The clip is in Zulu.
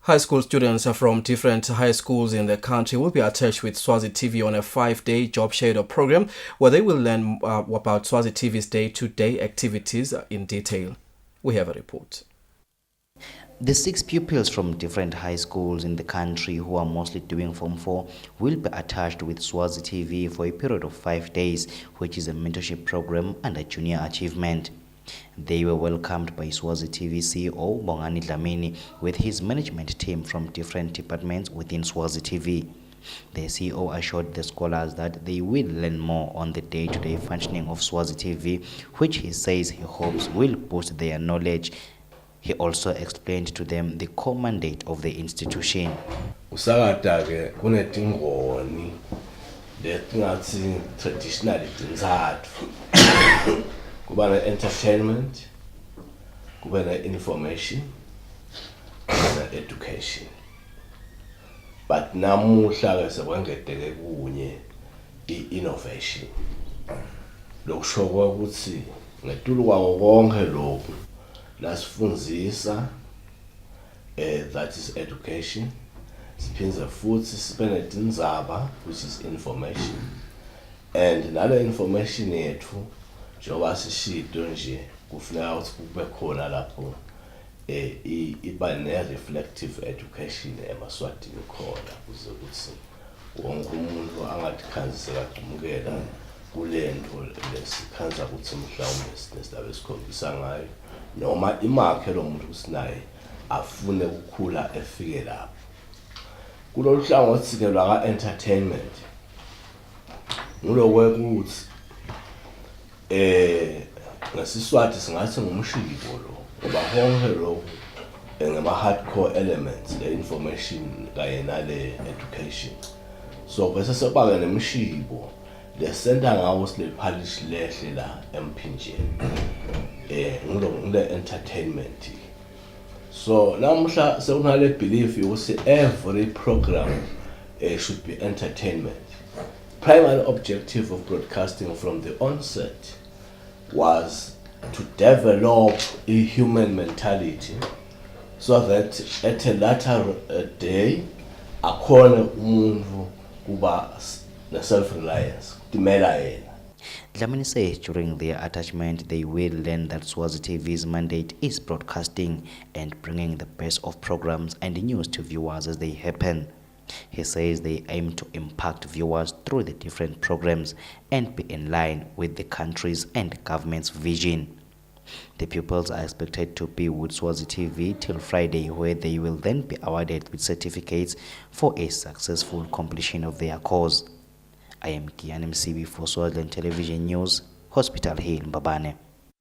High school students from different high schools in the country will be attached with Swazi TV on a 5-day job shadow program where they will learn about Swazi TV's day-to-day activities in detail. We have a report. The 6 pupils from different high schools in the country who are mostly doing Form 4 will be attached with Swazi TV for a period of 5 days, which is a mentorship program under junior achievement. They were welcomed by Swazi TV CEO Bongani Dlamini with his management team from different departments within Swazi TV. The CEO assured the scholars that they will learn more on the day-to-day functioning of Swazi TV, which he says he hopes will boost their knowledge. He also explained to them the core mandate of the institution. Usakata-ke kunetingoni letingatsi traditionally tintsatfu. Kuba ne-entertainment, kuba ne-information, kuba ne-education. But namuhla-ke sekwengedeke kunye i-innovation. Lokusho ukuthi ngetulu kwako konke lokhu lasifundzisa that is education. Siphindze futhi sibe netindzaba which is information. And nale information yethu njengoba sishito nje kufuneka ukuthi kube khona lapho iba ne-reflective education emaswatini khona kuze ukuthi wonke umuntu angatikhanzise kagqumukela kule nto lesikhanza ukuthi mhlawumbe sinesindaba esikhombisa ngayo noma imakhe lo muntu usinaye afune ukukhula efike lapho. Kulolu hlangothi-ke lwaka-entertainment ngulokwekuthi ngesiswati singathi ngumshiko lo ngoba konke lokhu ngama-hardcore elements le-information kanye nale-education. So bese sebake nemshiko lesenta ngawo silephalishi lehle la emphinjeni ngule-entertainment. So namuhla sekunale belief yokuthi every program should be entertainment. Primary objective of broadcasting from the onset was to develop a human mentality so that at a later day akhona umuntu kuba self-reliance timela yena. Dlamini says during their attachment they will learn that Swazi TV's mandate is broadcasting and bringing the best of programs and news to viewers as they happen. He says they aim to impact viewers through the different programs and be in line with the country's and government's vision. The pupils are expected to be with Swazi TV till Friday, where they will then be awarded with certificates for a successful completion of their course. I am Kian MCB for Swaziland Television News, Hospital Hill, Mbabane.